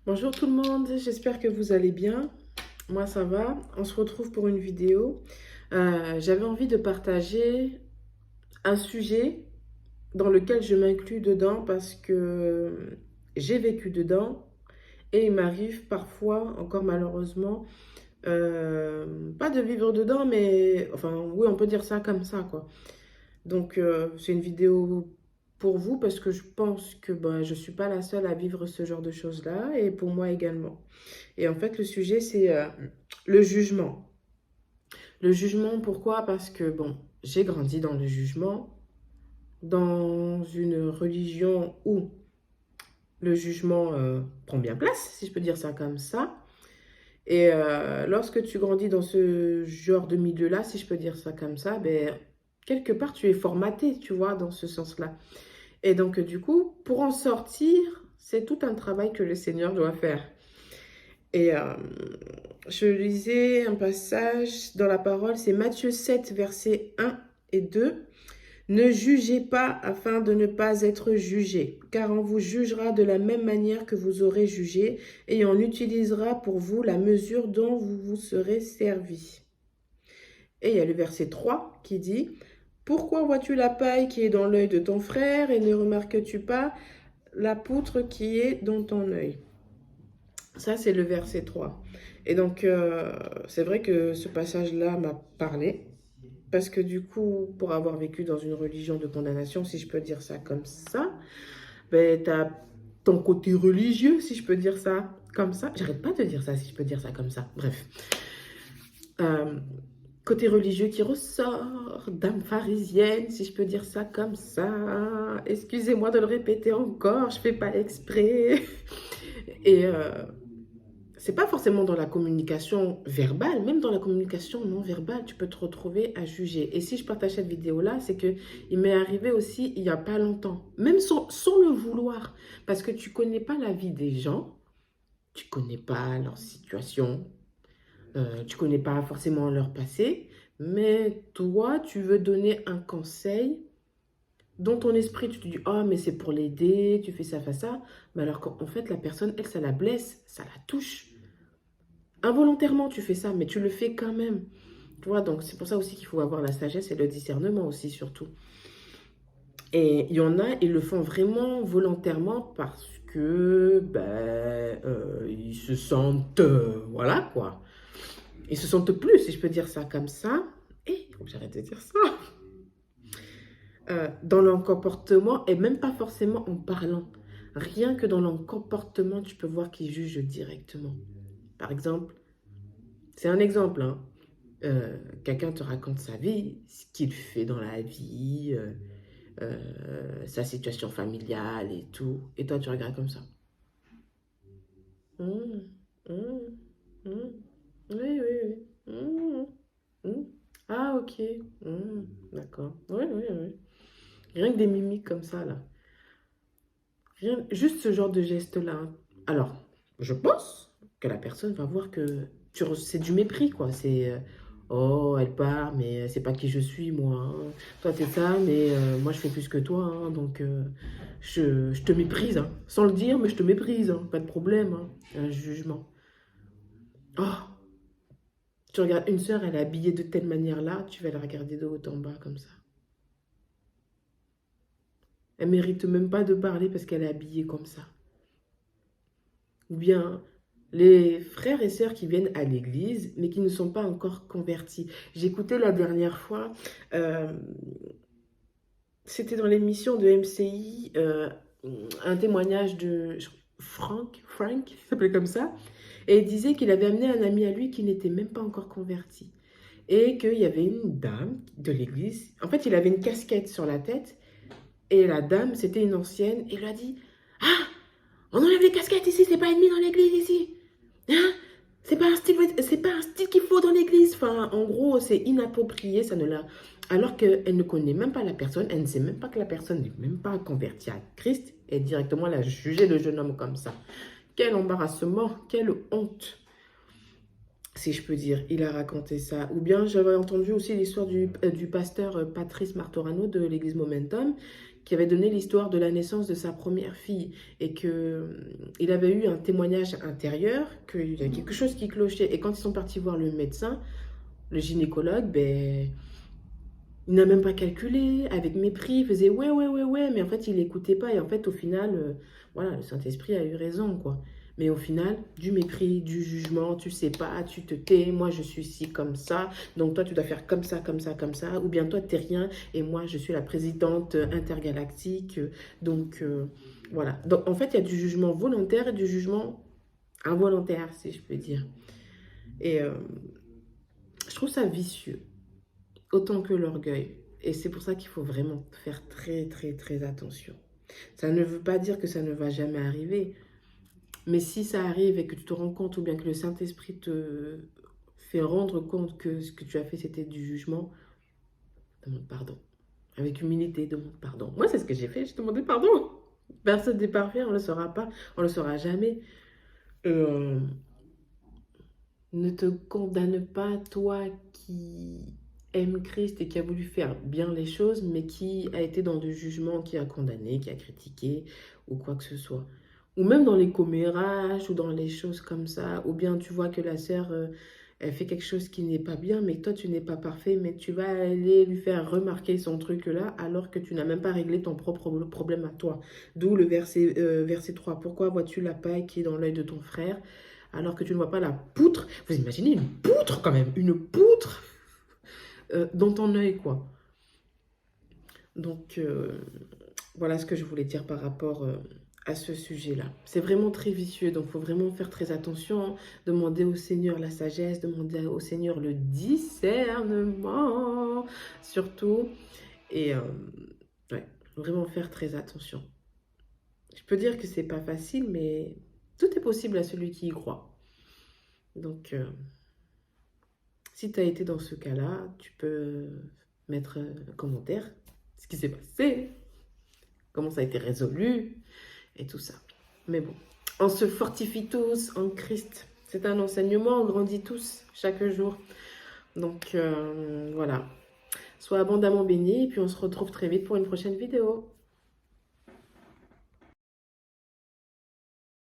Bonjour tout le monde, j'espère que vous allez bien. Moi ça va, on se retrouve pour une vidéo. J'avais envie de partager un sujet dans lequel je m'inclus dedans parce que j'ai vécu dedans et il m'arrive parfois, encore malheureusement, pas de vivre dedans, mais enfin oui on peut dire ça comme ça quoi. Donc, c'est une vidéo pour vous parce que je pense que je ne suis pas la seule à vivre ce genre de choses-là et pour moi également. Et en fait, le sujet, c'est le jugement. Le jugement, pourquoi? Parce que, bon, j'ai grandi dans le jugement, dans une religion où le jugement prend bien place, si je peux dire ça comme ça. Et lorsque tu grandis dans ce genre de milieu-là, si je peux dire ça comme ça, ben, quelque part, tu es formaté, tu vois, dans ce sens-là. Et donc, du coup, pour en sortir, c'est tout un travail que le Seigneur doit faire. Et je lisais un passage dans la parole, c'est Matthieu 7, versets 1 et 2. Ne jugez pas afin de ne pas être jugés, car on vous jugera de la même manière que vous aurez jugé, et on utilisera pour vous la mesure dont vous vous serez servi. Et il y a le verset 3 qui dit, pourquoi vois-tu la paille qui est dans l'œil de ton frère et ne remarques-tu pas la poutre qui est dans ton œil? Ça, c'est le verset 3. Et donc, c'est vrai que ce passage-là m'a parlé, parce que du coup, pour avoir vécu dans une religion de condamnation, si je peux dire ça comme ça, ben, tu as ton côté religieux, si je peux dire ça comme ça. J'arrête pas de dire ça, si je peux dire ça comme ça. Bref. Euh, Côté religieux qui ressort, dame pharisienne, si je peux dire ça comme ça. Excusez-moi de le répéter encore, je fais pas exprès. Et c'est pas forcément dans la communication verbale, même dans la communication non verbale, tu peux te retrouver à juger. Et si je partage cette vidéo-là, c'est que il m'est arrivé aussi il y a pas longtemps, même sans le vouloir, parce que tu connais pas la vie des gens, tu connais pas leur situation, tu connais pas forcément leur passé, mais toi, tu veux donner un conseil. Dans ton esprit, tu te dis, oh, mais c'est pour l'aider, tu fais ça. Mais alors qu'en fait, la personne, elle, ça la blesse, ça la touche. Involontairement, tu fais ça, mais tu le fais quand même. Tu vois, donc c'est pour ça aussi qu'il faut avoir la sagesse et le discernement aussi, surtout. Et il y en a, ils le font vraiment volontairement parce que, ils se sentent, voilà quoi. Ils se sentent plus, si je peux dire ça comme ça. Et il faut que j'arrête de dire ça. Dans leur comportement, et même pas forcément en parlant. Rien que dans leur comportement, tu peux voir qu'ils jugent directement. Par exemple, c'est un exemple, hein. Quelqu'un te raconte sa vie, ce qu'il fait dans la vie, sa situation familiale et tout. Et toi, tu regardes comme ça. Hum, hum, hum. Oui, oui, oui. Ah, ok. D'accord. Oui, oui, oui. Rien que des mimiques comme ça, là. Rien, juste ce genre de geste-là, hein. Alors, je pense que la personne va voir que c'est du mépris, quoi. C'est oh, elle part, mais c'est pas qui je suis, moi, hein. Toi, t'es ça, mais moi, je fais plus que toi, hein, donc je te méprise, hein. Sans le dire, mais je te méprise, hein. Pas de problème, hein. Un jugement. Oh, tu regardes une sœur, elle est habillée de telle manière-là, tu vas la regarder de haut en bas, comme ça. Elle mérite même pas de parler parce qu'elle est habillée comme ça. Ou bien les frères et sœurs qui viennent à l'église, mais qui ne sont pas encore convertis. J'écoutais la dernière fois, euh, c'était dans l'émission de MCI, un témoignage de Frank, il s'appelait comme ça, et il disait qu'il avait amené un ami à lui qui n'était même pas encore converti. Et qu'il y avait une dame de l'église, en fait il avait une casquette sur la tête, et la dame, c'était une ancienne, et il lui a dit, ah, on enlève les casquettes ici, c'est pas ennemi dans l'église ici. Hein? C'est pas un style qu'il faut dans l'église. Enfin, en gros, c'est inapproprié, ça ne l'a. Alors qu'elle ne connaît même pas la personne, elle ne sait même pas que la personne n'est même pas convertie à Christ, et directement elle a jugé le jeune homme comme ça. Quel embarrassement, quelle honte, si je peux dire. Il a raconté ça. Ou bien j'avais entendu aussi l'histoire du pasteur Patrice Martorano de l'église Momentum, qui avait donné l'histoire de la naissance de sa première fille et que il avait eu un témoignage intérieur, qu'il y a quelque chose qui clochait. Et quand ils sont partis voir le médecin, le gynécologue, ben, il n'a même pas calculé, avec mépris, il faisait ouais, ouais, ouais, ouais, mais en fait, il n'écoutait pas. Et en fait, au final, voilà, le Saint-Esprit a eu raison, quoi. Mais au final, du mépris, du jugement, tu sais pas, tu te tais, moi je suis ici comme ça, donc toi tu dois faire comme ça, comme ça, comme ça, ou bien toi t'es rien, et moi je suis la présidente intergalactique, donc voilà. Donc en fait, il y a du jugement volontaire et du jugement involontaire, si je peux dire. Et je trouve ça vicieux autant que l'orgueil. Et c'est pour ça qu'il faut vraiment faire très, très, très attention. Ça ne veut pas dire que ça ne va jamais arriver. Mais si ça arrive et que tu te rends compte ou bien que le Saint-Esprit te fait rendre compte que ce que tu as fait, c'était du jugement, demande pardon. Avec humilité, demande pardon. Moi, c'est ce que j'ai fait. J'ai demandé pardon. Personne n'est parfait, on ne le saura pas. On ne le saura jamais. Euh, Ne te condamne pas, toi qui aime Christ et qui a voulu faire bien les choses, mais qui a été dans du jugement, qui a condamné, qui a critiqué, ou quoi que ce soit. Ou même dans les commérages, ou dans les choses comme ça, ou bien tu vois que la sœur, elle fait quelque chose qui n'est pas bien, mais toi tu n'es pas parfait, mais tu vas aller lui faire remarquer son truc là, alors que tu n'as même pas réglé ton propre problème à toi. D'où le verset 3. Pourquoi vois-tu la paille qui est dans l'œil de ton frère, alors que tu ne vois pas la poutre? Vous imaginez une poutre quand même, une poutre dans ton œil, quoi. Donc, voilà ce que je voulais dire par rapport à ce sujet-là. C'est vraiment très vicieux, donc il faut vraiment faire très attention. Demander au Seigneur la sagesse, demander au Seigneur le discernement, surtout. Et ouais, vraiment faire très attention. Je peux dire que c'est pas facile, mais tout est possible à celui qui y croit. Donc, si tu as été dans ce cas-là, tu peux mettre un commentaire, ce qui s'est passé, comment ça a été résolu, et tout ça. Mais bon, on se fortifie tous en Christ. C'est un enseignement, on grandit tous chaque jour. Donc voilà, sois abondamment béni, et puis on se retrouve très vite pour une prochaine vidéo.